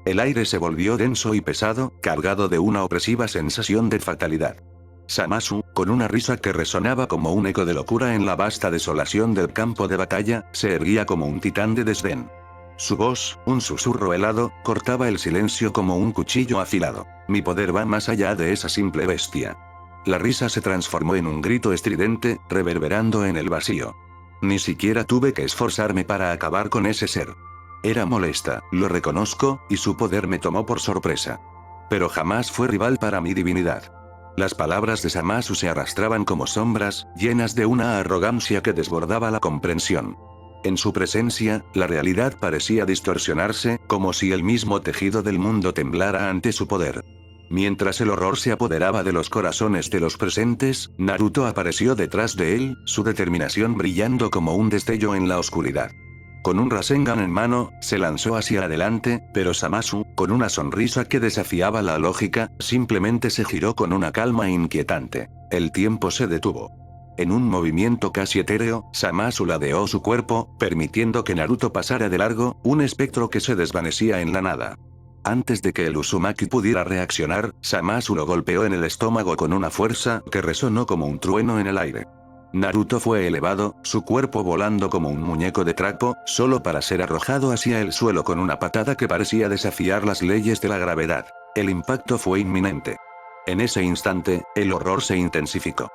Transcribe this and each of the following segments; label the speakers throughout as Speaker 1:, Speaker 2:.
Speaker 1: El aire se volvió denso y pesado, cargado de una opresiva sensación de fatalidad. Zamasu, con una risa que resonaba como un eco de locura en la vasta desolación del campo de batalla, se erguía como un titán de desdén. Su voz, un susurro helado, cortaba el silencio como un cuchillo afilado. Mi poder va más allá de esa simple bestia. La risa se transformó en un grito estridente, reverberando en el vacío. Ni siquiera tuve que esforzarme para acabar con ese ser. Era molesta, lo reconozco, y su poder me tomó por sorpresa. Pero jamás fue rival para mi divinidad. Las palabras de Zamasu se arrastraban como sombras, llenas de una arrogancia que desbordaba la comprensión. En su presencia, la realidad parecía distorsionarse, como si el mismo tejido del mundo temblara ante su poder. Mientras el horror se apoderaba de los corazones de los presentes, Naruto apareció detrás de él, su determinación brillando como un destello en la oscuridad. Con un Rasengan en mano, se lanzó hacia adelante, pero Zamasu, con una sonrisa que desafiaba la lógica, simplemente se giró con una calma inquietante. El tiempo se detuvo. En un movimiento casi etéreo, Zamasu ladeó su cuerpo, permitiendo que Naruto pasara de largo, un espectro que se desvanecía en la nada. Antes de que el Uzumaki pudiera reaccionar, Zamasu lo golpeó en el estómago con una fuerza que resonó como un trueno en el aire. Naruto fue elevado, su cuerpo volando como un muñeco de trapo, solo para ser arrojado hacia el suelo con una patada que parecía desafiar las leyes de la gravedad. El impacto fue inminente. En ese instante, el horror se intensificó.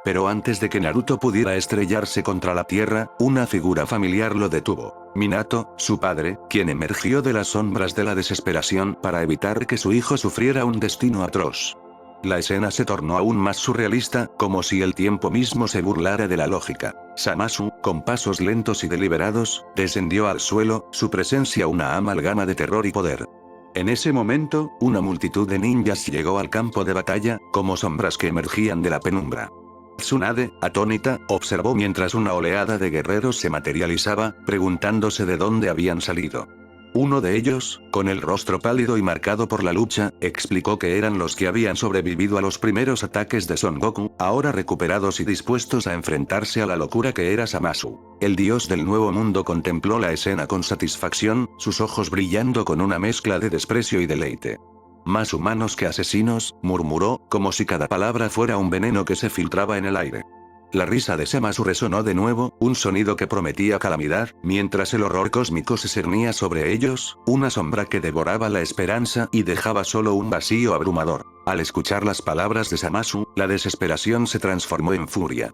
Speaker 1: Pero antes de que Naruto pudiera estrellarse contra la tierra, una figura familiar lo detuvo. Minato, su padre, quien emergió de las sombras de la desesperación para evitar que su hijo sufriera un destino atroz. La escena se tornó aún más surrealista, como si el tiempo mismo se burlara de la lógica. Zamasu, con pasos lentos y deliberados, descendió al suelo, su presencia una amalgama de terror y poder. En ese momento, una multitud de ninjas llegó al campo de batalla, como sombras que emergían de la penumbra. Tsunade, atónita, observó mientras una oleada de guerreros se materializaba, preguntándose de dónde habían salido. Uno de ellos, con el rostro pálido y marcado por la lucha, explicó que eran los que habían sobrevivido a los primeros ataques de Son Goku, ahora recuperados y dispuestos a enfrentarse a la locura que era Zamasu. El dios del nuevo mundo contempló la escena con satisfacción, sus ojos brillando con una mezcla de desprecio y deleite. «Más humanos que asesinos», murmuró, como si cada palabra fuera un veneno que se filtraba en el aire. La risa de Zamasu resonó de nuevo, un sonido que prometía calamidad, mientras el horror cósmico se cernía sobre ellos, una sombra que devoraba la esperanza y dejaba solo un vacío abrumador. Al escuchar las palabras de Zamasu, la desesperación se transformó en furia.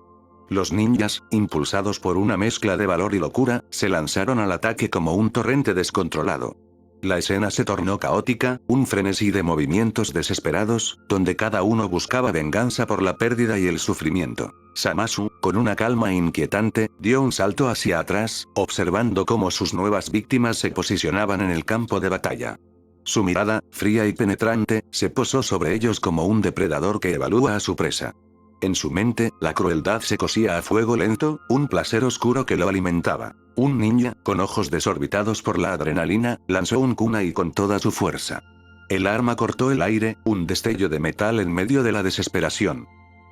Speaker 1: Los ninjas, impulsados por una mezcla de valor y locura, se lanzaron al ataque como un torrente descontrolado. La escena se tornó caótica, un frenesí de movimientos desesperados, donde cada uno buscaba venganza por la pérdida y el sufrimiento. Zamasu, con una calma inquietante, dio un salto hacia atrás, observando cómo sus nuevas víctimas se posicionaban en el campo de batalla. Su mirada, fría y penetrante, se posó sobre ellos como un depredador que evalúa a su presa. En su mente, la crueldad se cocía a fuego lento, un placer oscuro que lo alimentaba. Un ninja, con ojos desorbitados por la adrenalina, lanzó un kunai con toda su fuerza. El arma cortó el aire, un destello de metal en medio de la desesperación.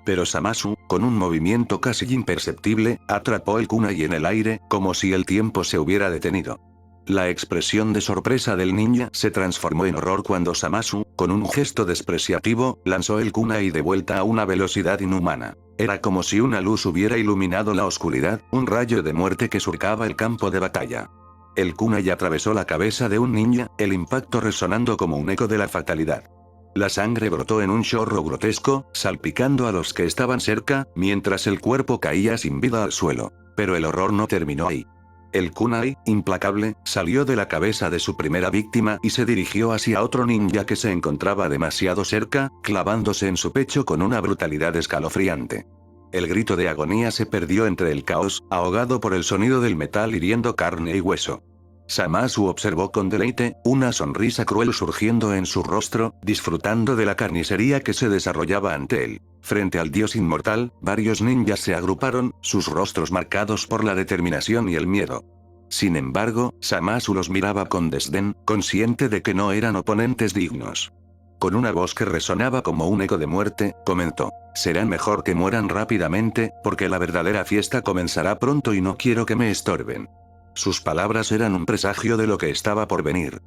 Speaker 1: Pero Zamasu, con un movimiento casi imperceptible, atrapó el kunai en el aire, como si el tiempo se hubiera detenido. La expresión de sorpresa del ninja se transformó en horror cuando Zamasu, con un gesto despreciativo, lanzó el kunai de vuelta a una velocidad inhumana. Era como si una luz hubiera iluminado la oscuridad, un rayo de muerte que surcaba el campo de batalla. El kunai atravesó la cabeza de un ninja, el impacto resonando como un eco de la fatalidad. La sangre brotó en un chorro grotesco, salpicando a los que estaban cerca, mientras el cuerpo caía sin vida al suelo. Pero el horror no terminó ahí. El kunai, implacable, salió de la cabeza de su primera víctima y se dirigió hacia otro ninja que se encontraba demasiado cerca, clavándose en su pecho con una brutalidad escalofriante. El grito de agonía se perdió entre el caos, ahogado por el sonido del metal hiriendo carne y hueso. Zamasu observó con deleite, una sonrisa cruel surgiendo en su rostro, disfrutando de la carnicería que se desarrollaba ante él. Frente al dios inmortal, varios ninjas se agruparon, sus rostros marcados por la determinación y el miedo. Sin embargo, Zamasu los miraba con desdén, consciente de que no eran oponentes dignos. Con una voz que resonaba como un eco de muerte, comentó: «Será mejor que mueran rápidamente, porque la verdadera fiesta comenzará pronto y no quiero que me estorben». Sus palabras eran un presagio de lo que estaba por venir.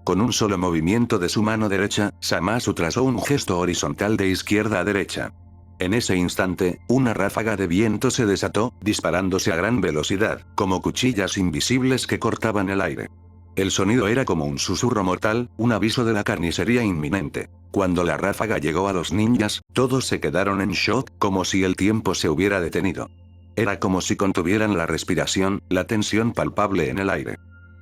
Speaker 1: Con un solo movimiento de su mano derecha, Zamasu trazó un gesto horizontal de izquierda a derecha. En ese instante, una ráfaga de viento se desató, disparándose a gran velocidad, como cuchillas invisibles que cortaban el aire. El sonido era como un susurro mortal, un aviso de la carnicería inminente. Cuando la ráfaga llegó a los ninjas, todos se quedaron en shock, como si el tiempo se hubiera detenido. Era como si contuvieran la respiración, la tensión palpable en el aire.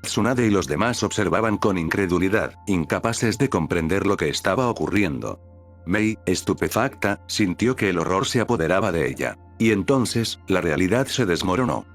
Speaker 1: Tsunade y los demás observaban con incredulidad, incapaces de comprender lo que estaba ocurriendo. Mei, estupefacta, sintió que el horror se apoderaba de ella. Y entonces, la realidad se desmoronó.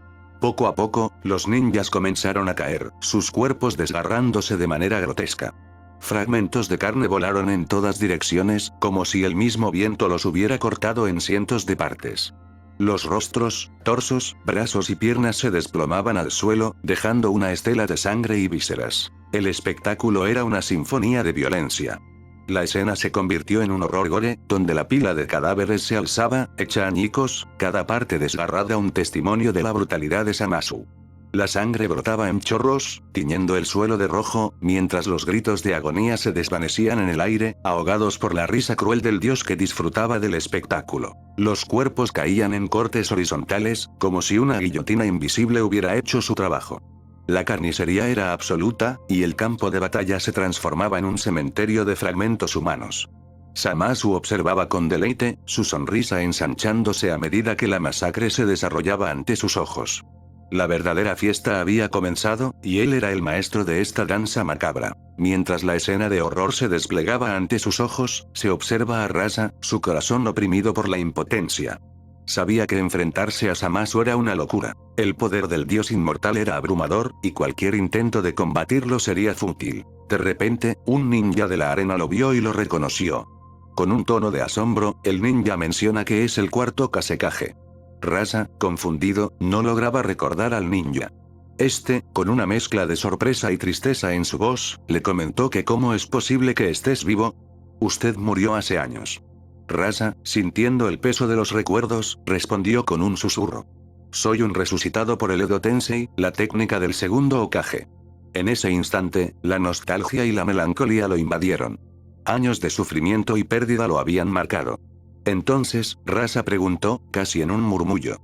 Speaker 1: Poco a poco, los ninjas comenzaron a caer, sus cuerpos desgarrándose de manera grotesca. Fragmentos de carne volaron en todas direcciones, como si el mismo viento los hubiera cortado en cientos de partes. Los rostros, torsos, brazos y piernas se desplomaban al suelo, dejando una estela de sangre y vísceras. El espectáculo era una sinfonía de violencia. La escena se convirtió en un horror gore, donde la pila de cadáveres se alzaba, hecha añicos, cada parte desgarrada un testimonio de la brutalidad de Zamasu. La sangre brotaba en chorros, tiñendo el suelo de rojo, mientras los gritos de agonía se desvanecían en el aire, ahogados por la risa cruel del dios que disfrutaba del espectáculo. Los cuerpos caían en cortes horizontales, como si una guillotina invisible hubiera hecho su trabajo. La carnicería era absoluta, y el campo de batalla se transformaba en un cementerio de fragmentos humanos. Zamasu observaba con deleite, su sonrisa ensanchándose a medida que la masacre se desarrollaba ante sus ojos. La verdadera fiesta había comenzado, y él era el maestro de esta danza macabra. Mientras la escena de horror se desplegaba ante sus ojos, se observa a Rasa, su corazón oprimido por la impotencia. Sabía que enfrentarse a Zamasu era una locura. El poder del dios inmortal era abrumador, y cualquier intento de combatirlo sería fútil. De repente, un ninja de la arena lo vio y lo reconoció. Con un tono de asombro, el ninja menciona que es el cuarto Kasekage. Rasa, confundido, no lograba recordar al ninja. Este, con una mezcla de sorpresa y tristeza en su voz, le comentó que ¿cómo es posible que estés vivo? Usted murió hace años. Rasa, sintiendo el peso de los recuerdos, respondió con un susurro. Soy un resucitado por el Edo Tensei, la técnica del segundo Hokage. En ese instante, la nostalgia y la melancolía lo invadieron. Años de sufrimiento y pérdida lo habían marcado. Entonces, Rasa preguntó, casi en un murmullo.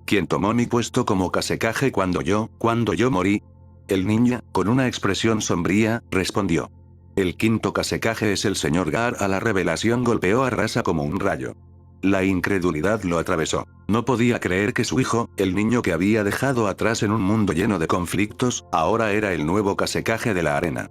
Speaker 1: ¿Quién tomó mi puesto como Kasekage cuando yo morí? El ninja, con una expresión sombría, respondió. El quinto Kasekage es el señor Gaara. La revelación golpeó a Rasa como un rayo. La incredulidad lo atravesó. No podía creer que su hijo, el niño que había dejado atrás en un mundo lleno de conflictos, ahora era el nuevo Kasekage de la arena.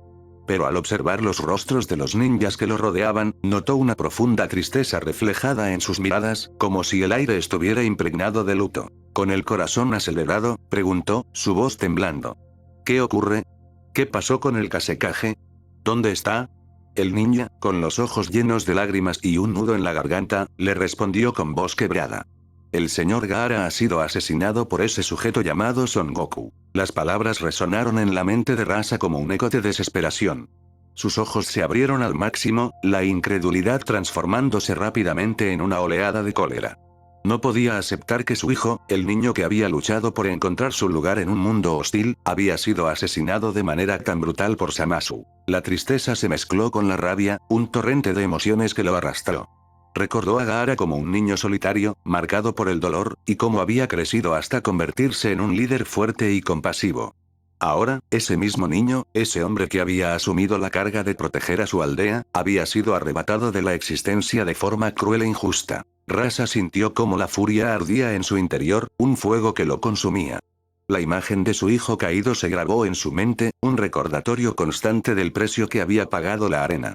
Speaker 1: Pero al observar los rostros de los ninjas que lo rodeaban, notó una profunda tristeza reflejada en sus miradas, como si el aire estuviera impregnado de luto. Con el corazón acelerado, preguntó, su voz temblando. ¿Qué ocurre? ¿Qué pasó con el Kasekage? ¿Dónde está? El ninja, con los ojos llenos de lágrimas y un nudo en la garganta, le respondió con voz quebrada. El señor Gaara ha sido asesinado por ese sujeto llamado Son Goku. Las palabras resonaron en la mente de Rasa como un eco de desesperación. Sus ojos se abrieron al máximo, la incredulidad transformándose rápidamente en una oleada de cólera. No podía aceptar que su hijo, el niño que había luchado por encontrar su lugar en un mundo hostil, había sido asesinado de manera tan brutal por Zamasu. La tristeza se mezcló con la rabia, un torrente de emociones que lo arrastró. Recordó a Gaara como un niño solitario, marcado por el dolor, y cómo había crecido hasta convertirse en un líder fuerte y compasivo. Ahora, ese mismo niño, ese hombre que había asumido la carga de proteger a su aldea, había sido arrebatado de la existencia de forma cruel e injusta. Rasa sintió cómo la furia ardía en su interior, un fuego que lo consumía. La imagen de su hijo caído se grabó en su mente, un recordatorio constante del precio que había pagado la arena.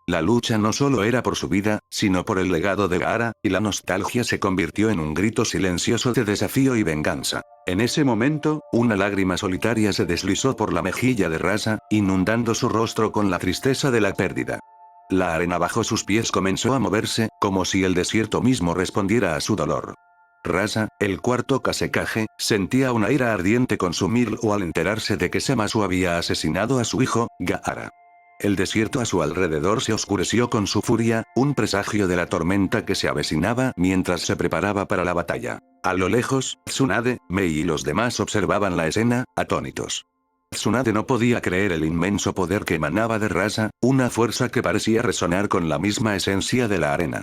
Speaker 1: La lucha no solo era por su vida, sino por el legado de Gaara, y la nostalgia se convirtió en un grito silencioso de desafío y venganza. En ese momento, una lágrima solitaria se deslizó por la mejilla de Rasa, inundando su rostro con la tristeza de la pérdida. La arena bajo sus pies comenzó a moverse, como si el desierto mismo respondiera a su dolor. Rasa, el cuarto Kasekage, sentía una ira ardiente consumirlo al enterarse de que Zamasu había asesinado a su hijo, Gaara. El desierto a su alrededor se oscureció con su furia, un presagio de la tormenta que se avecinaba mientras se preparaba para la batalla. A lo lejos, Tsunade, Mei y los demás observaban la escena, atónitos. Tsunade no podía creer el inmenso poder que emanaba de Rasa, una fuerza que parecía resonar con la misma esencia de la arena.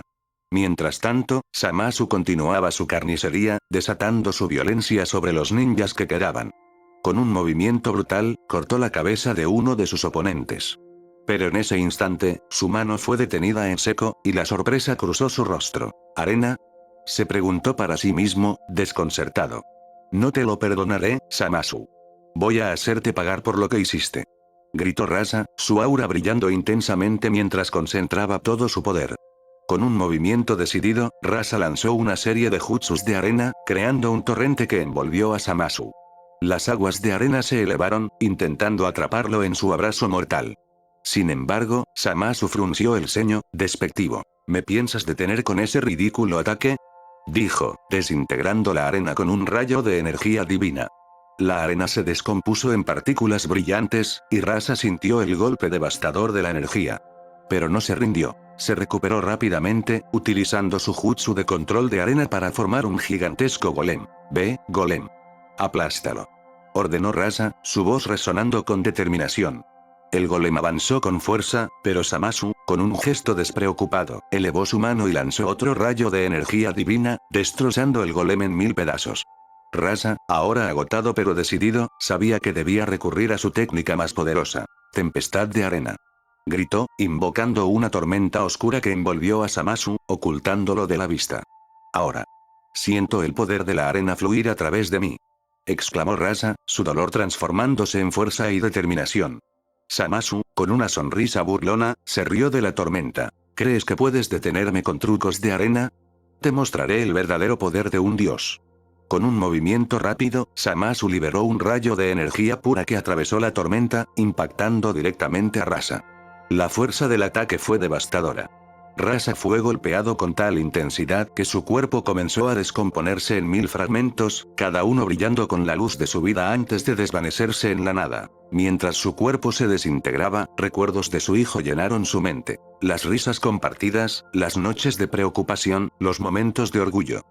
Speaker 1: Mientras tanto, Zamasu continuaba su carnicería, desatando su violencia sobre los ninjas que quedaban. Con un movimiento brutal, cortó la cabeza de uno de sus oponentes. Pero en ese instante, su mano fue detenida en seco, y la sorpresa cruzó su rostro. ¿Arena? Se preguntó para sí mismo, desconcertado. No te lo perdonaré, Zamasu. Voy a hacerte pagar por lo que hiciste. Gritó Rasa, su aura brillando intensamente mientras concentraba todo su poder. Con un movimiento decidido, Rasa lanzó una serie de jutsus de arena, creando un torrente que envolvió a Zamasu. Las aguas de arena se elevaron, intentando atraparlo en su abrazo mortal. Sin embargo, Zamasu frunció el ceño, despectivo. ¿Me piensas detener con ese ridículo ataque? Dijo, desintegrando la arena con un rayo de energía divina. La arena se descompuso en partículas brillantes, y Rasa sintió el golpe devastador de la energía. Pero no se rindió. Se recuperó rápidamente, utilizando su jutsu de control de arena para formar un gigantesco golem. Ve, golem. Aplástalo. Ordenó Rasa, su voz resonando con determinación. El golem avanzó con fuerza, pero Zamasu, con un gesto despreocupado, elevó su mano y lanzó otro rayo de energía divina, destrozando el golem en 1000 pedazos. Rasa, ahora agotado pero decidido, sabía que debía recurrir a su técnica más poderosa. Tempestad de arena. Gritó, invocando una tormenta oscura que envolvió a Zamasu, ocultándolo de la vista. Ahora. Siento el poder de la arena fluir a través de mí. Exclamó Rasa, su dolor transformándose en fuerza y determinación. Zamasu, con una sonrisa burlona, se rió de la tormenta. ¿Crees que puedes detenerme con trucos de arena? Te mostraré el verdadero poder de un dios. Con un movimiento rápido, Zamasu liberó un rayo de energía pura que atravesó la tormenta, impactando directamente a Rasa. La fuerza del ataque fue devastadora. Rasa fue golpeado con tal intensidad que su cuerpo comenzó a descomponerse en 1000 fragmentos, cada uno brillando con la luz de su vida antes de desvanecerse en la nada. Mientras su cuerpo se desintegraba, recuerdos de su hijo llenaron su mente. Las risas compartidas, las noches de preocupación, los momentos de orgullo.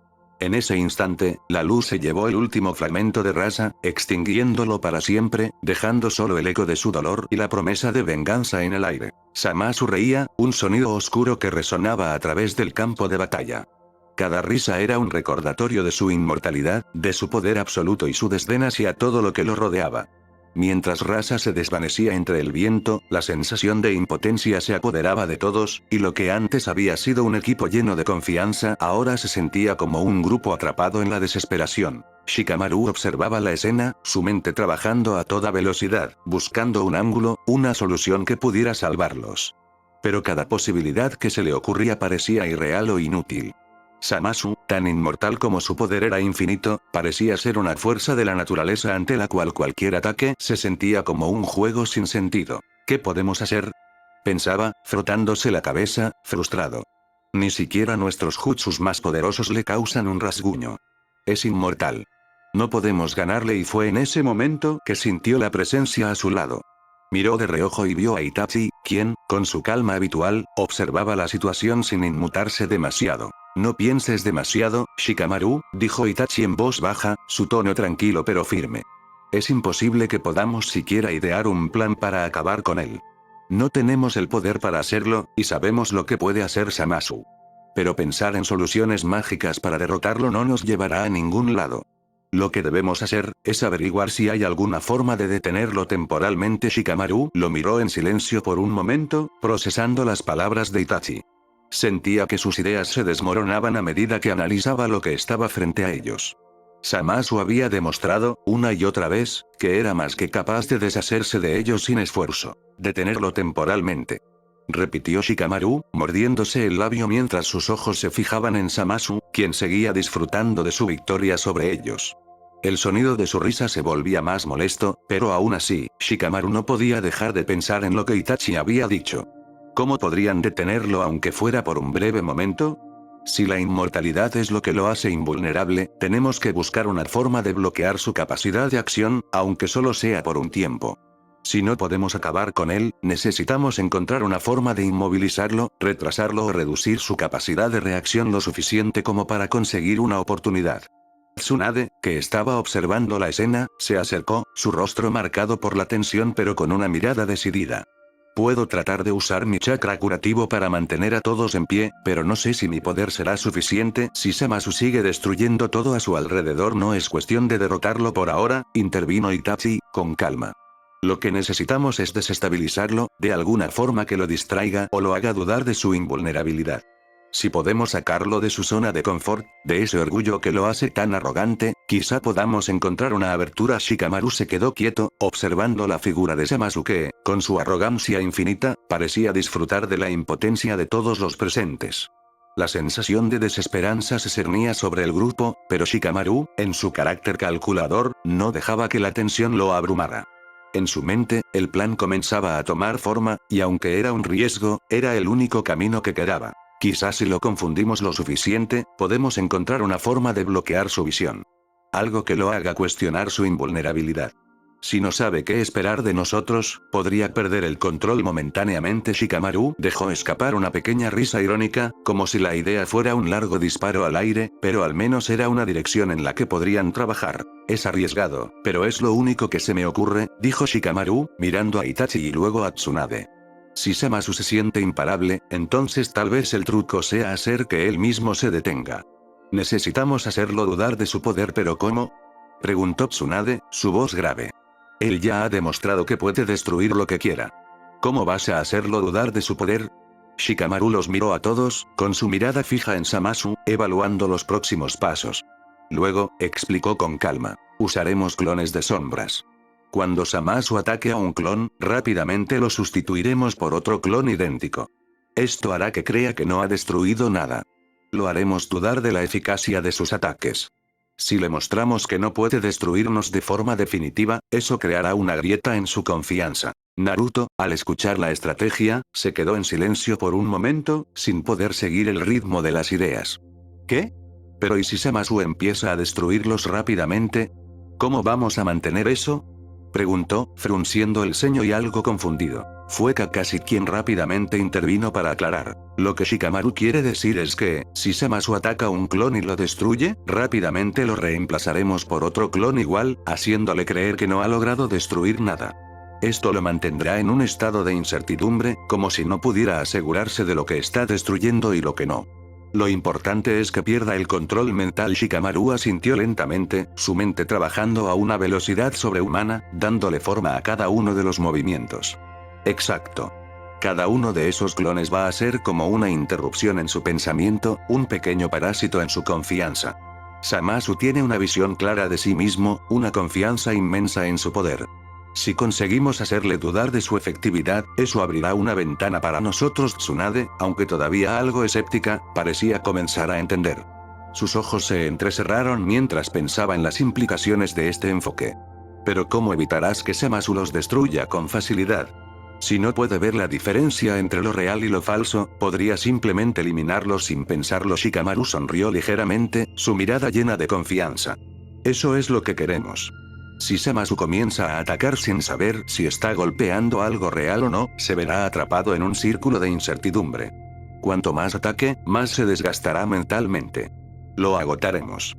Speaker 1: En ese instante, la luz se llevó el último fragmento de Rasa, extinguiéndolo para siempre, dejando solo el eco de su dolor y la promesa de venganza en el aire. Zamasu reía, un sonido oscuro que resonaba a través del campo de batalla. Cada risa era un recordatorio de su inmortalidad, de su poder absoluto y su desdén hacia todo lo que lo rodeaba. Mientras Rasa se desvanecía entre el viento, la sensación de impotencia se apoderaba de todos, y lo que antes había sido un equipo lleno de confianza ahora se sentía como un grupo atrapado en la desesperación. Shikamaru observaba la escena, su mente trabajando a toda velocidad, buscando un ángulo, una solución que pudiera salvarlos. Pero cada posibilidad que se le ocurría parecía irreal o inútil. Zamasu, tan inmortal como su poder era infinito, parecía ser una fuerza de la naturaleza ante la cual cualquier ataque se sentía como un juego sin sentido. ¿Qué podemos hacer? Pensaba, frotándose la cabeza, frustrado. Ni siquiera nuestros jutsus más poderosos le causan un rasguño. Es inmortal. No podemos ganarle y fue en ese momento que sintió la presencia a su lado. Miró de reojo y vio a Itachi, quien, con su calma habitual, observaba la situación sin inmutarse demasiado. No pienses demasiado, Shikamaru, dijo Itachi en voz baja, su tono tranquilo pero firme. Es imposible que podamos siquiera idear un plan para acabar con él. No tenemos el poder para hacerlo, y sabemos lo que puede hacer Zamasu. Pero pensar en soluciones mágicas para derrotarlo no nos llevará a ningún lado. Lo que debemos hacer, es averiguar si hay alguna forma de detenerlo temporalmente. Shikamaru lo miró en silencio por un momento, procesando las palabras de Itachi. Sentía que sus ideas se desmoronaban a medida que analizaba lo que estaba frente a ellos. Zamasu había demostrado, una y otra vez, que era más que capaz de deshacerse de ellos sin esfuerzo. Detenerlo temporalmente. Repitió Shikamaru, mordiéndose el labio mientras sus ojos se fijaban en Zamasu, quien seguía disfrutando de su victoria sobre ellos. El sonido de su risa se volvía más molesto, pero aún así, Shikamaru no podía dejar de pensar en lo que Itachi había dicho. ¿Cómo podrían detenerlo aunque fuera por un breve momento? Si la inmortalidad es lo que lo hace invulnerable, tenemos que buscar una forma de bloquear su capacidad de acción, aunque solo sea por un tiempo. Si no podemos acabar con él, necesitamos encontrar una forma de inmovilizarlo, retrasarlo o reducir su capacidad de reacción lo suficiente como para conseguir una oportunidad. Tsunade, que estaba observando la escena, se acercó, su rostro marcado por la tensión pero con una mirada decidida. Puedo tratar de usar mi chakra curativo para mantener a todos en pie, pero no sé si mi poder será suficiente. Si Zamasu sigue destruyendo todo a su alrededor, no es cuestión de derrotarlo por ahora, intervino Itachi, con calma. Lo que necesitamos es desestabilizarlo, de alguna forma que lo distraiga o lo haga dudar de su invulnerabilidad. Si podemos sacarlo de su zona de confort, de ese orgullo que lo hace tan arrogante, quizá podamos encontrar una abertura. Shikamaru se quedó quieto, observando la figura de Zamasu que, con su arrogancia infinita, parecía disfrutar de la impotencia de todos los presentes. La sensación de desesperanza se cernía sobre el grupo, pero Shikamaru, en su carácter calculador, no dejaba que la tensión lo abrumara. En su mente, el plan comenzaba a tomar forma, y aunque era un riesgo, era el único camino que quedaba. Quizás si lo confundimos lo suficiente, podemos encontrar una forma de bloquear su visión. Algo que lo haga cuestionar su invulnerabilidad. Si no sabe qué esperar de nosotros, podría perder el control momentáneamente. Shikamaru dejó escapar una pequeña risa irónica, como si la idea fuera un largo disparo al aire, pero al menos era una dirección en la que podrían trabajar. Es arriesgado, pero es lo único que se me ocurre, dijo Shikamaru, mirando a Itachi y luego a Tsunade. Si Zamasu se siente imparable, entonces tal vez el truco sea hacer que él mismo se detenga. Necesitamos hacerlo dudar de su poder, ¿pero cómo?, preguntó Tsunade, su voz grave. Él ya ha demostrado que puede destruir lo que quiera. ¿Cómo vas a hacerlo dudar de su poder? Shikamaru los miró a todos, con su mirada fija en Zamasu, evaluando los próximos pasos. Luego, explicó con calma, usaremos clones de sombras. Cuando Zamasu ataque a un clon, rápidamente lo sustituiremos por otro clon idéntico. Esto hará que crea que no ha destruido nada. Lo haremos dudar de la eficacia de sus ataques. Si le mostramos que no puede destruirnos de forma definitiva, eso creará una grieta en su confianza. Naruto, al escuchar la estrategia, se quedó en silencio por un momento, sin poder seguir el ritmo de las ideas. ¿Qué? Pero ¿y si Zamasu empieza a destruirlos rápidamente? ¿Cómo vamos a mantener eso?, preguntó, frunciendo el ceño y algo confundido. Fue Kakashi quien rápidamente intervino para aclarar. Lo que Shikamaru quiere decir es que, si Zamasu ataca un clon y lo destruye, rápidamente lo reemplazaremos por otro clon igual, haciéndole creer que no ha logrado destruir nada. Esto lo mantendrá en un estado de incertidumbre, como si no pudiera asegurarse de lo que está destruyendo y lo que no. Lo importante es que pierda el control mental. Shikamaru asintió lentamente, su mente trabajando a una velocidad sobrehumana, dándole forma a cada uno de los movimientos. Exacto. Cada uno de esos clones va a ser como una interrupción en su pensamiento, un pequeño parásito en su confianza. Zamasu tiene una visión clara de sí mismo, una confianza inmensa en su poder. Si conseguimos hacerle dudar de su efectividad, eso abrirá una ventana para nosotros. Tsunade, aunque todavía algo escéptica, parecía comenzar a entender. Sus ojos se entrecerraron mientras pensaba en las implicaciones de este enfoque. Pero ¿cómo evitarás que Zamasu los destruya con facilidad? Si no puede ver la diferencia entre lo real y lo falso, podría simplemente eliminarlos sin pensarlo. Shikamaru sonrió ligeramente, su mirada llena de confianza. Eso es lo que queremos. Si Zamasu comienza a atacar sin saber si está golpeando algo real o no, se verá atrapado en un círculo de incertidumbre. Cuanto más ataque, más se desgastará mentalmente. Lo agotaremos.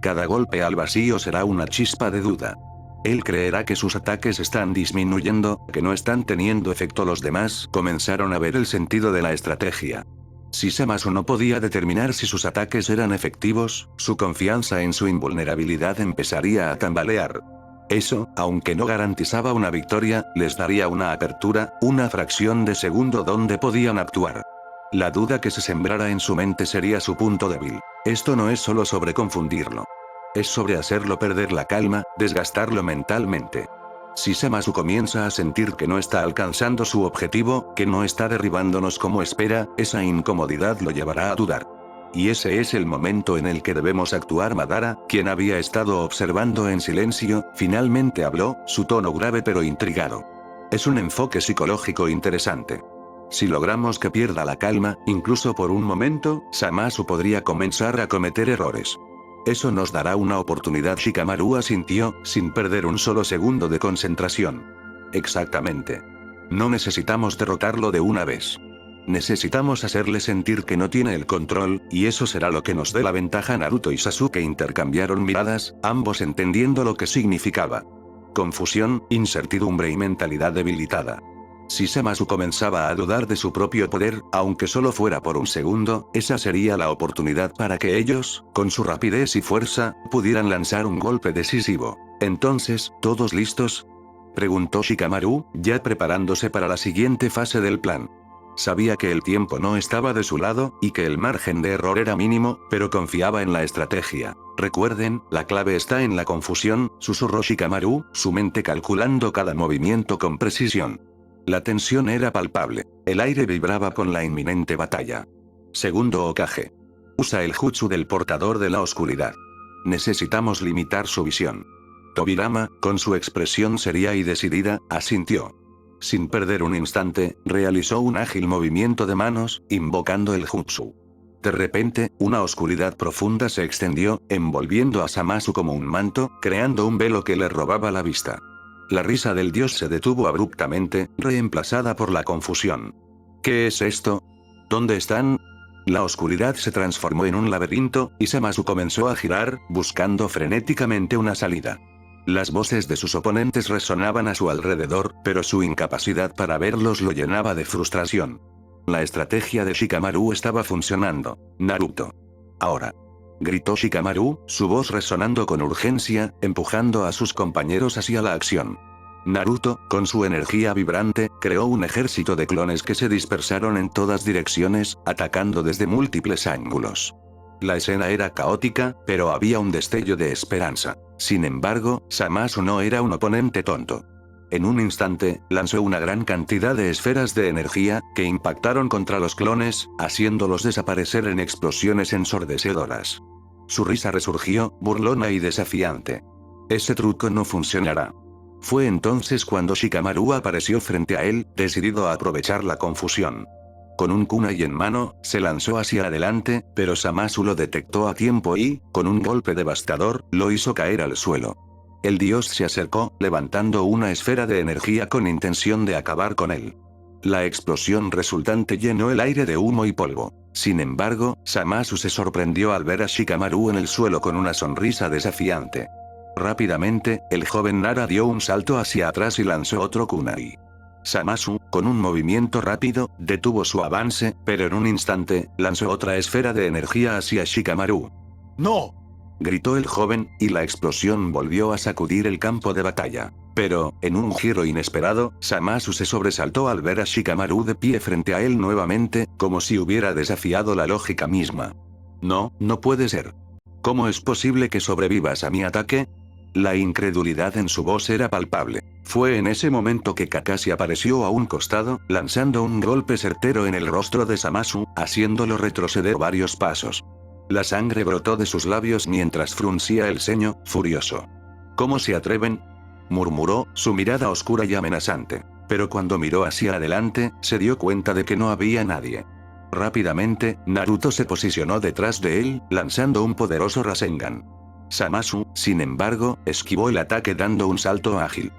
Speaker 1: Cada golpe al vacío será una chispa de duda. Él creerá que sus ataques están disminuyendo, que no están teniendo efecto. Los demás comenzaron a ver el sentido de la estrategia. Si Zamasu no podía determinar si sus ataques eran efectivos, su confianza en su invulnerabilidad empezaría a tambalear. Eso, aunque no garantizaba una victoria, les daría una apertura, una fracción de segundo donde podían actuar. La duda que se sembrara en su mente sería su punto débil. Esto no es solo sobre confundirlo. Es sobre hacerlo perder la calma, desgastarlo mentalmente. Si Zamasu comienza a sentir que no está alcanzando su objetivo, que no está derribándonos como espera, esa incomodidad lo llevará a dudar. Y ese es el momento en el que debemos actuar. Madara, quien había estado observando en silencio, finalmente habló, su tono grave pero intrigado. Es un enfoque psicológico interesante. Si logramos que pierda la calma, incluso por un momento, Zamasu podría comenzar a cometer errores. Eso nos dará una oportunidad. Shikamaru asintió, sin perder un solo segundo de concentración. Exactamente. No necesitamos derrotarlo de una vez. Necesitamos hacerle sentir que no tiene el control, y eso será lo que nos dé la ventaja. Naruto y Sasuke intercambiaron miradas, ambos entendiendo lo que significaba. Confusión, incertidumbre y mentalidad debilitada. Si Zamasu comenzaba a dudar de su propio poder, aunque solo fuera por un segundo, esa sería la oportunidad para que ellos, con su rapidez y fuerza, pudieran lanzar un golpe decisivo. Entonces, ¿todos listos?, preguntó Shikamaru, ya preparándose para la siguiente fase del plan. Sabía que el tiempo no estaba de su lado, y que el margen de error era mínimo, pero confiaba en la estrategia. Recuerden, la clave está en la confusión, susurró Shikamaru, su mente calculando cada movimiento con precisión. La tensión era palpable. El aire vibraba con la inminente batalla. Segundo Hokage. Usa el jutsu del portador de la oscuridad. Necesitamos limitar su visión. Tobirama, con su expresión seria y decidida, asintió. Sin perder un instante, realizó un ágil movimiento de manos, invocando el jutsu. De repente, una oscuridad profunda se extendió, envolviendo a Zamasu como un manto, creando un velo que le robaba la vista. La risa del dios se detuvo abruptamente, reemplazada por la confusión. ¿Qué es esto? ¿Dónde están? La oscuridad se transformó en un laberinto, y Zamasu comenzó a girar, buscando frenéticamente una salida. Las voces de sus oponentes resonaban a su alrededor, pero su incapacidad para verlos lo llenaba de frustración. La estrategia de Shikamaru estaba funcionando. Naruto. Ahora. Gritó Shikamaru, su voz resonando con urgencia, empujando a sus compañeros hacia la acción. Naruto, con su energía vibrante, creó un ejército de clones que se dispersaron en todas direcciones, atacando desde múltiples ángulos. La escena era caótica, pero había un destello de esperanza. Sin embargo, Zamasu no era un oponente tonto. En un instante, lanzó una gran cantidad de esferas de energía, que impactaron contra los clones, haciéndolos desaparecer en explosiones ensordecedoras. Su risa resurgió, burlona y desafiante. Ese truco no funcionará. Fue entonces cuando Shikamaru apareció frente a él, decidido a aprovechar la confusión. Con un kunai en mano, se lanzó hacia adelante, pero Zamasu lo detectó a tiempo y, con un golpe devastador, lo hizo caer al suelo. El dios se acercó, levantando una esfera de energía con intención de acabar con él. La explosión resultante llenó el aire de humo y polvo. Sin embargo, Zamasu se sorprendió al ver a Shikamaru en el suelo con una sonrisa desafiante. Rápidamente, el joven Nara dio un salto hacia atrás y lanzó otro kunai. Zamasu, con un movimiento rápido, detuvo su avance, pero en un instante, lanzó otra esfera de energía hacia Shikamaru. ¡No!, gritó el joven, y la explosión volvió a sacudir el campo de batalla. Pero, en un giro inesperado, Zamasu se sobresaltó al ver a Shikamaru de pie frente a él nuevamente, como si hubiera desafiado la lógica misma. No, no puede ser. ¿Cómo es posible que sobrevivas a mi ataque? La incredulidad en su voz era palpable. Fue en ese momento que Kakashi apareció a un costado, lanzando un golpe certero en el rostro de Zamasu, haciéndolo retroceder varios pasos. La sangre brotó de sus labios mientras fruncía el ceño, furioso. ¿Cómo se atreven?, murmuró, su mirada oscura y amenazante. Pero cuando miró hacia adelante, se dio cuenta de que no había nadie. Rápidamente, Naruto se posicionó detrás de él, lanzando un poderoso Rasengan. Zamasu, sin embargo, esquivó el ataque dando un salto ágil.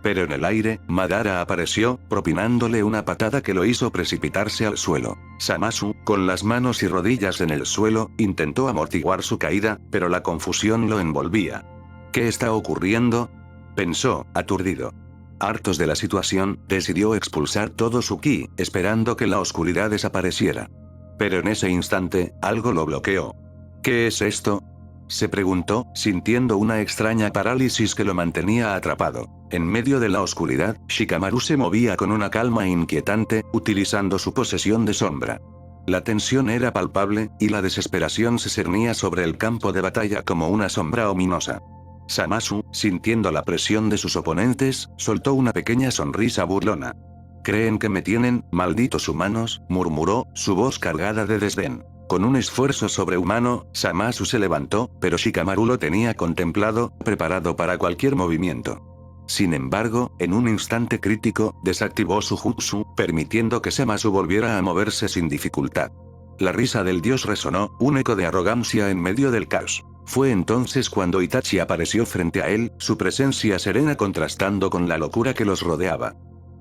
Speaker 1: Pero en el aire, Madara apareció, propinándole una patada que lo hizo precipitarse al suelo. Zamasu, con las manos y rodillas en el suelo, intentó amortiguar su caída, pero la confusión lo envolvía. ¿Qué está ocurriendo?, pensó, aturdido. Hartos de la situación, decidió expulsar todo su ki, esperando que la oscuridad desapareciera. Pero en ese instante, algo lo bloqueó. ¿Qué es esto?, se preguntó, sintiendo una extraña parálisis que lo mantenía atrapado. En medio de la oscuridad, Shikamaru se movía con una calma inquietante, utilizando su posesión de sombra. La tensión era palpable, y la desesperación se cernía sobre el campo de batalla como una sombra ominosa. Zamasu, sintiendo la presión de sus oponentes, soltó una pequeña sonrisa burlona. «¿Creen que me tienen, malditos humanos?», murmuró, su voz cargada de desdén. Con un esfuerzo sobrehumano, Zamasu se levantó, pero Shikamaru lo tenía contemplado, preparado para cualquier movimiento. Sin embargo, en un instante crítico, desactivó su jutsu, permitiendo que Zamasu volviera a moverse sin dificultad. La risa del dios resonó, un eco de arrogancia en medio del caos. Fue entonces cuando Itachi apareció frente a él, su presencia serena contrastando con la locura que los rodeaba.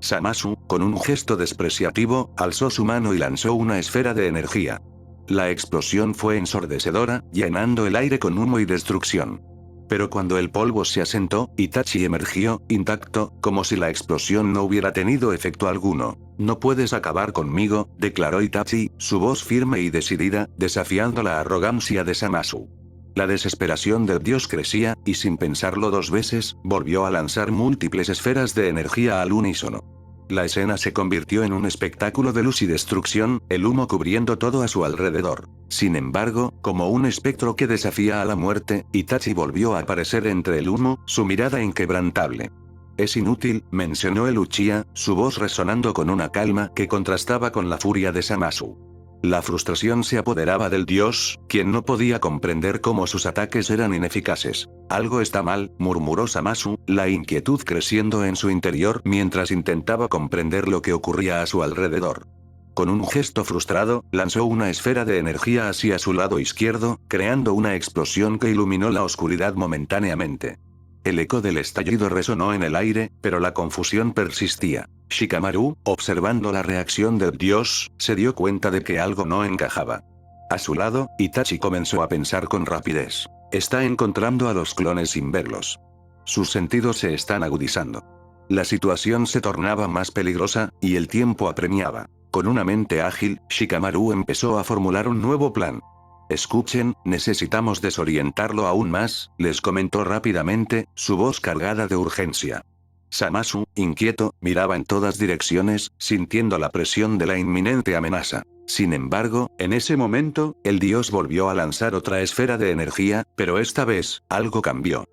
Speaker 1: Zamasu, con un gesto despreciativo, alzó su mano y lanzó una esfera de energía. La explosión fue ensordecedora, llenando el aire con humo y destrucción. Pero cuando el polvo se asentó, Itachi emergió, intacto, como si la explosión no hubiera tenido efecto alguno. «No puedes acabar conmigo», declaró Itachi, su voz firme y decidida, desafiando la arrogancia de Zamasu. La desesperación del dios crecía, y sin pensarlo dos veces, volvió a lanzar múltiples esferas de energía al unísono. La escena se convirtió en un espectáculo de luz y destrucción, el humo cubriendo todo a su alrededor. Sin embargo, como un espectro que desafía a la muerte, Itachi volvió a aparecer entre el humo, su mirada inquebrantable. «Es inútil», mencionó el Uchiha, su voz resonando con una calma que contrastaba con la furia de Zamasu. La frustración se apoderaba del dios, quien no podía comprender cómo sus ataques eran ineficaces. «Algo está mal», murmuró Zamasu, la inquietud creciendo en su interior mientras intentaba comprender lo que ocurría a su alrededor. Con un gesto frustrado, lanzó una esfera de energía hacia su lado izquierdo, creando una explosión que iluminó la oscuridad momentáneamente. El eco del estallido resonó en el aire, pero la confusión persistía. Shikamaru, observando la reacción del dios, se dio cuenta de que algo no encajaba. A su lado, Itachi comenzó a pensar con rapidez. Está encontrando a los clones sin verlos. Sus sentidos se están agudizando. La situación se tornaba más peligrosa, y el tiempo apremiaba. Con una mente ágil, Shikamaru empezó a formular un nuevo plan. «Escuchen, necesitamos desorientarlo aún más», les comentó rápidamente, su voz cargada de urgencia. Zamasu, inquieto, miraba en todas direcciones, sintiendo la presión de la inminente amenaza. Sin embargo, en ese momento, el dios volvió a lanzar otra esfera de energía, pero esta vez, algo cambió.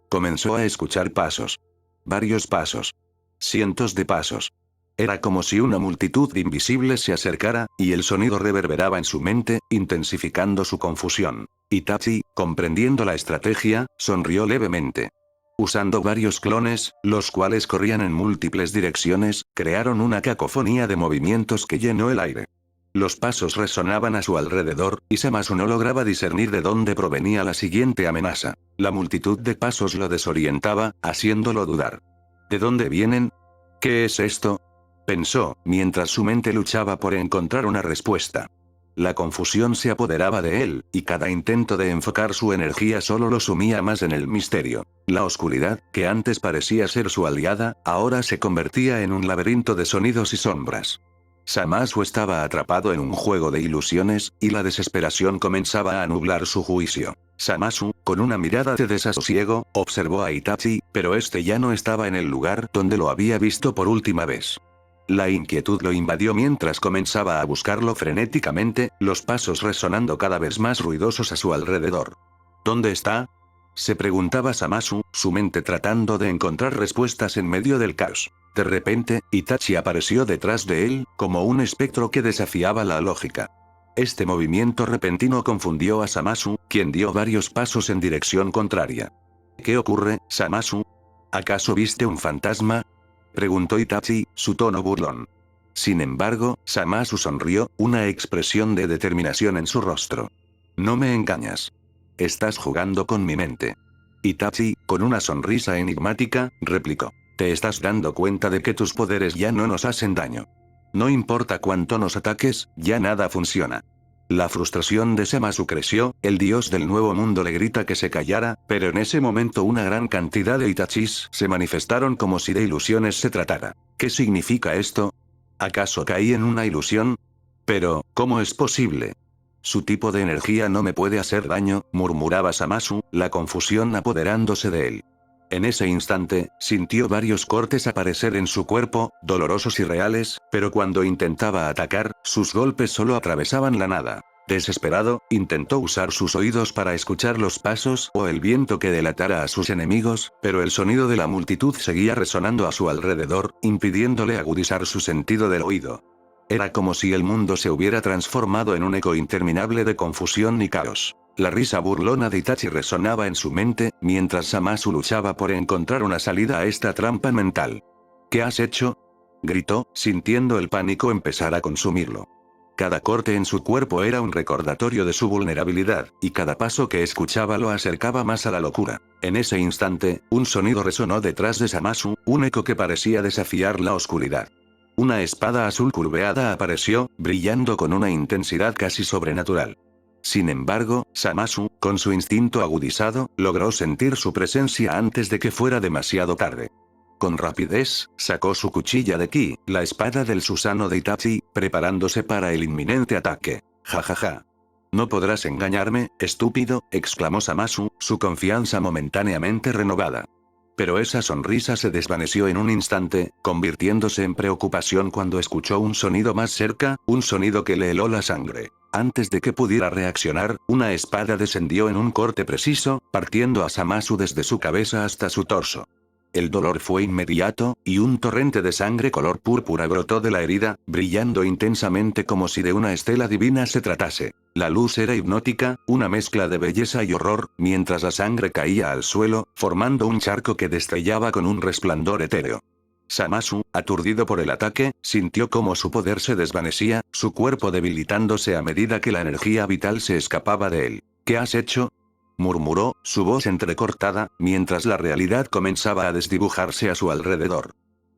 Speaker 1: Comenzó a escuchar pasos. Varios pasos. Cientos de pasos. Era como si una multitud invisible se acercara, y el sonido reverberaba en su mente, intensificando su confusión. Itachi, comprendiendo la estrategia, sonrió levemente. Usando varios clones, los cuales corrían en múltiples direcciones, crearon una cacofonía de movimientos que llenó el aire. Los pasos resonaban a su alrededor, y Zamasu no lograba discernir de dónde provenía la siguiente amenaza. La multitud de pasos lo desorientaba, haciéndolo dudar. ¿De dónde vienen? ¿Qué es esto?, pensó, mientras su mente luchaba por encontrar una respuesta. La confusión se apoderaba de él, y cada intento de enfocar su energía solo lo sumía más en el misterio. La oscuridad, que antes parecía ser su aliada, ahora se convertía en un laberinto de sonidos y sombras. Zamasu estaba atrapado en un juego de ilusiones, y la desesperación comenzaba a nublar su juicio. Zamasu, con una mirada de desasosiego, observó a Itachi, pero este ya no estaba en el lugar donde lo había visto por última vez. La inquietud lo invadió mientras comenzaba a buscarlo frenéticamente, los pasos resonando cada vez más ruidosos a su alrededor. ¿Dónde está?, se preguntaba Zamasu, su mente tratando de encontrar respuestas en medio del caos. De repente, Itachi apareció detrás de él, como un espectro que desafiaba la lógica. Este movimiento repentino confundió a Zamasu, quien dio varios pasos en dirección contraria. ¿Qué ocurre, Zamasu? ¿Acaso viste un fantasma?, preguntó Itachi, su tono burlón. Sin embargo, Zamasu sonrió, una expresión de determinación en su rostro. «No me engañas. Estás jugando con mi mente». Itachi, con una sonrisa enigmática, replicó. «¿Te estás dando cuenta de que tus poderes ya no nos hacen daño? No importa cuánto nos ataques, ya nada funciona». La frustración de Zamasu creció, el dios del nuevo mundo le grita que se callara, pero en ese momento una gran cantidad de Itachis se manifestaron como si de ilusiones se tratara. ¿Qué significa esto? ¿Acaso caí en una ilusión? Pero, ¿cómo es posible? Su tipo de energía no me puede hacer daño, murmuraba Zamasu, la confusión apoderándose de él. En ese instante, sintió varios cortes aparecer en su cuerpo, dolorosos y reales, pero cuando intentaba atacar, sus golpes solo atravesaban la nada. Desesperado, intentó usar sus oídos para escuchar los pasos o el viento que delatara a sus enemigos, pero el sonido de la multitud seguía resonando a su alrededor, impidiéndole agudizar su sentido del oído. Era como si el mundo se hubiera transformado en un eco interminable de confusión y caos. La risa burlona de Itachi resonaba en su mente, mientras Zamasu luchaba por encontrar una salida a esta trampa mental. ¿Qué has hecho?, gritó, sintiendo el pánico empezar a consumirlo. Cada corte en su cuerpo era un recordatorio de su vulnerabilidad, y cada paso que escuchaba lo acercaba más a la locura. En ese instante, un sonido resonó detrás de Zamasu, un eco que parecía desafiar la oscuridad. Una espada azul curveada apareció, brillando con una intensidad casi sobrenatural. Sin embargo, Zamasu, con su instinto agudizado, logró sentir su presencia antes de que fuera demasiado tarde. Con rapidez, sacó su cuchilla de ki, la espada del Susanoo de Itachi, preparándose para el inminente ataque. Jajaja. No podrás engañarme, estúpido, exclamó Zamasu, su confianza momentáneamente renovada. Pero esa sonrisa se desvaneció en un instante, convirtiéndose en preocupación cuando escuchó un sonido más cerca, un sonido que le heló la sangre. Antes de que pudiera reaccionar, una espada descendió en un corte preciso, partiendo a Zamasu desde su cabeza hasta su torso. El dolor fue inmediato, y un torrente de sangre color púrpura brotó de la herida, brillando intensamente como si de una estela divina se tratase. La luz era hipnótica, una mezcla de belleza y horror, mientras la sangre caía al suelo, formando un charco que destellaba con un resplandor etéreo. Zamasu, aturdido por el ataque, sintió cómo su poder se desvanecía, su cuerpo debilitándose a medida que la energía vital se escapaba de él. ¿Qué has hecho?, murmuró, su voz entrecortada, mientras la realidad comenzaba a desdibujarse a su alrededor.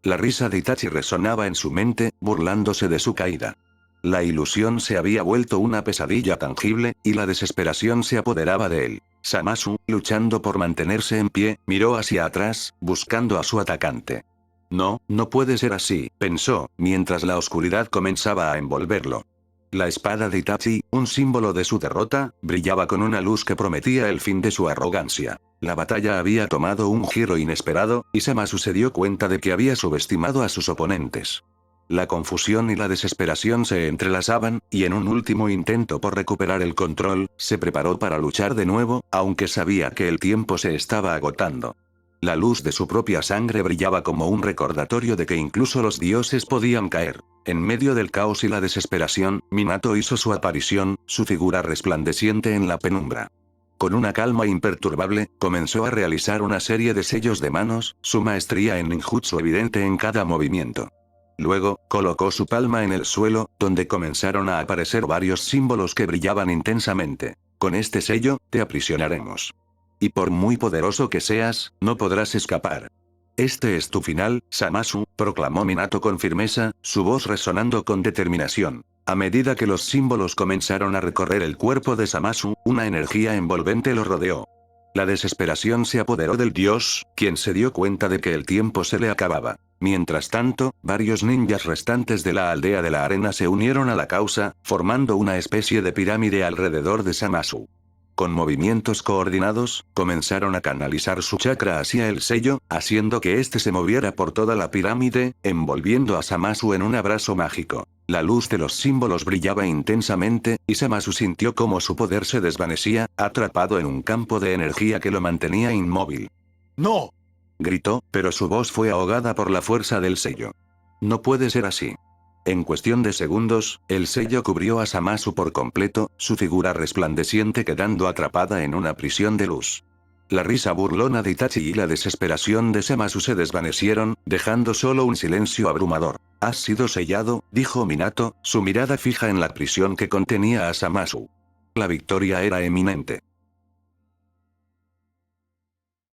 Speaker 1: La risa de Itachi resonaba en su mente, burlándose de su caída. La ilusión se había vuelto una pesadilla tangible, y la desesperación se apoderaba de él. Zamasu, luchando por mantenerse en pie, miró hacia atrás, buscando a su atacante. No, no puede ser así, pensó, mientras la oscuridad comenzaba a envolverlo. La espada de Itachi, un símbolo de su derrota, brillaba con una luz que prometía el fin de su arrogancia. La batalla había tomado un giro inesperado, y Zamasu se dio cuenta de que había subestimado a sus oponentes. La confusión y la desesperación se entrelazaban, y en un último intento por recuperar el control, se preparó para luchar de nuevo, aunque sabía que el tiempo se estaba agotando. La luz de su propia sangre brillaba como un recordatorio de que incluso los dioses podían caer. En medio del caos y la desesperación, Minato hizo su aparición, su figura resplandeciente en la penumbra. Con una calma imperturbable, comenzó a realizar una serie de sellos de manos, su maestría en ninjutsu evidente en cada movimiento. Luego, colocó su palma en el suelo, donde comenzaron a aparecer varios símbolos que brillaban intensamente. Con este sello, te aprisionaremos. Y por muy poderoso que seas, no podrás escapar. Este es tu final, Zamasu, proclamó Minato con firmeza, su voz resonando con determinación. A medida que los símbolos comenzaron a recorrer el cuerpo de Zamasu, una energía envolvente lo rodeó. La desesperación se apoderó del dios, quien se dio cuenta de que el tiempo se le acababa. Mientras tanto, varios ninjas restantes de la aldea de la arena se unieron a la causa, formando una especie de pirámide alrededor de Zamasu. Con movimientos coordinados, comenzaron a canalizar su chakra hacia el sello, haciendo que éste se moviera por toda la pirámide, envolviendo a Zamasu en un abrazo mágico. La luz de los símbolos brillaba intensamente, y Zamasu sintió cómo su poder se desvanecía, atrapado en un campo de energía que lo mantenía inmóvil. ¡No!, gritó, pero su voz fue ahogada por la fuerza del sello. No puede ser así. En cuestión de segundos, el sello cubrió a Zamasu por completo, su figura resplandeciente quedando atrapada en una prisión de luz. La risa burlona de Itachi y la desesperación de Zamasu se desvanecieron, dejando solo un silencio abrumador. «Has sido sellado», dijo Minato, su mirada fija en la prisión que contenía a Zamasu. La victoria era eminente.